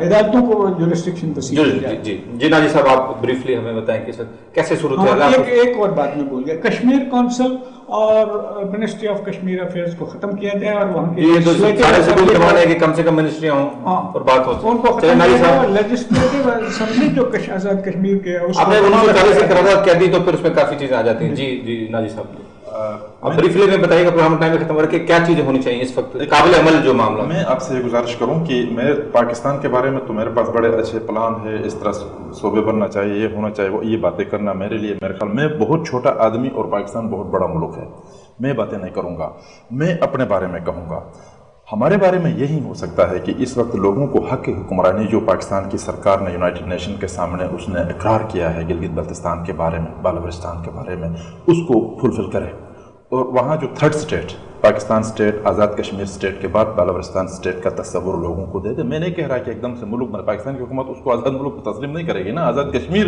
عدالتوں کو جو ریسٹرکشن جی ناجی صاحب آپ بریفلی ہمیں بتائیں کہ کیسے صورت ہے. ایک اور بات میں بول گیا, کشمیر کونسل اور منسٹری آف کشمیر افیئرز کو ختم کیا جائے اور وہاں کے کم سے کم منسٹریاں ہوں اور بات ہو ان کو ختم کیا جائے. لیجسلیٹو اسمبلی جو آزاد کشمیر کے آپ نے 1940 کی قرارداد کہہ دی تو پھر اس میں کافی چیزیں آ جاتی ہیں. جی ناجی صاحب آپ بریفلی میں بتائیے گا پروگرام ٹائم ختم کر کے کیا چیزیں ہونی چاہیے اس وقت قابل عمل جو معاملہ. میں آپ سے یہ گزارش کروں کہ میں پاکستان کے بارے میں تو میرے پاس بڑے اچھے پلان ہے, اس طرح صوبے بننا چاہیے, یہ ہونا چاہیے, وہ یہ باتیں کرنا میرے لیے میرے خیال میں بہت چھوٹا آدمی اور پاکستان بہت بڑا ملک ہے. میں باتیں نہیں کروں گا, میں اپنے بارے میں کہوں گا. ہمارے بارے میں یہی ہو سکتا ہے کہ اس وقت لوگوں کو حق حکمرانی جو پاکستان کی سرکار نے یونائٹڈ نیشن کے سامنے اس نے اقرار کیا ہے گلگت بلتستان کے بارے میں, بالوچستان کے بارے میں, اس کو فلفل کرے. اور وہاں جو third state Pakistan state, Azad Kashmir state کے بعد بالوچستان اسٹیٹ کا تصور لوگوں کو دے دے. میں نہیں کہہ رہا کہ ایک دم سے ملک میں پاکستان کی حکومت اس کو آزاد ملک تسلیم نہیں کرے گی نا. آزاد کشمیر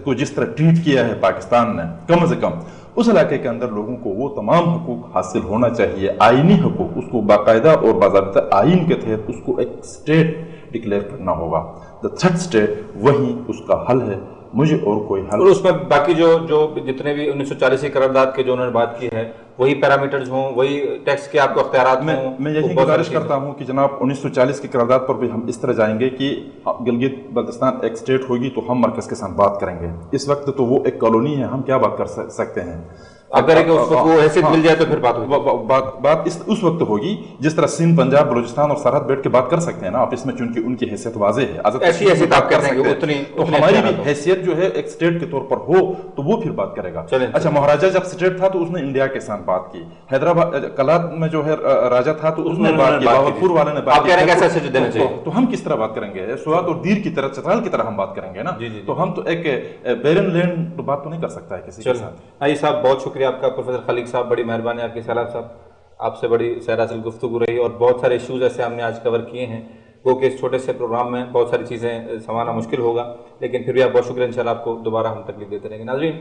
کو جس طرح ٹریٹ کیا ہے پاکستان نے, کم از کم اس علاقے کے اندر لوگوں کو وہ تمام حقوق حاصل ہونا چاہیے, آئینی حقوق, اس کو باقاعدہ اور باضابطہ آئین کے تحت اس کو ایک اسٹیٹ ڈکلیئر کرنا ہوگا. دا تھرڈ اسٹیٹ وہی اس کا حل ہے, مجھے اور کوئی حل. اور اس میں باقی جو جتنے بھی 1940 کی قرارداد کے جو انہوں نے بات کی ہے وہی پیرامیٹرز ہوں, وہی ٹیکس کے آپ کو اختیارات ہوں. میں یہی گزارش کرتا ہوں کہ جناب 1940 کی قرارداد پر بھی ہم اس طرح جائیں گے کہ گلگت بلتستان ایک اسٹیٹ ہوگی تو ہم مرکز کے ساتھ بات کریں گے. اس وقت تو وہ ایک کالونی ہے, ہم کیا بات کر سکتے ہیں. اگر وہ حیثیت مل جائے تو پھر بات اس وقت ہوگی جس طرح سندھ, پنجاب, بلوچستان اور سرحد بیٹھ کے بات کر سکتے ہیں نا آپ اس میں, چونکہ ان کی حیثیت واضح ہے. ایسی حیثیت آپ کر سکتے ہیں تو ہماری بھی حیثیت جو ہے ایک اسٹیٹ کے طور پر ہو تو وہ پھر بات کرے گا. اچھا, مہاراجہ جب اسٹیٹ تھا تو اس نے انڈیا کے ساتھ بات کی. حیدرآباد کلات میں جو ہے راجہ تھا تو اس نے بات کی, باولپور والے نے بات کی. تو ہم کس طرح بات کریں گے؟ سوات اور دیر کی طرح, چترال کی طرح ہم بات کریں گے نا. تو ہم تو ایک بیرن لینڈ تو بات تو نہیں کر سکتا ہے کسی کے ساتھ. صاحب بہت شکریہ آپ کا. پروفیسر خلیق صاحب بڑی مہربانی آپ کی. سیلاب صاحب آپ سے بڑی سیراسل گفتگو رہی اور بہت سارے ایشوز ایسے ہم نے آج کور کیے ہیں وہ کہ اس چھوٹے سے پروگرام میں بہت ساری چیزیں سنبھالنا مشکل ہوگا, لیکن پھر بھی آپ بہت شکریہ. انشاءاللہ آپ کو دوبارہ ہم تکلیف دیتے رہیں گے. ناظرین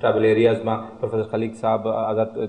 ٹریول ایریاز میں. پروفیسر خلیق صاحب آزاد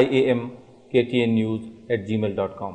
IAMKTNnews@gmail.com.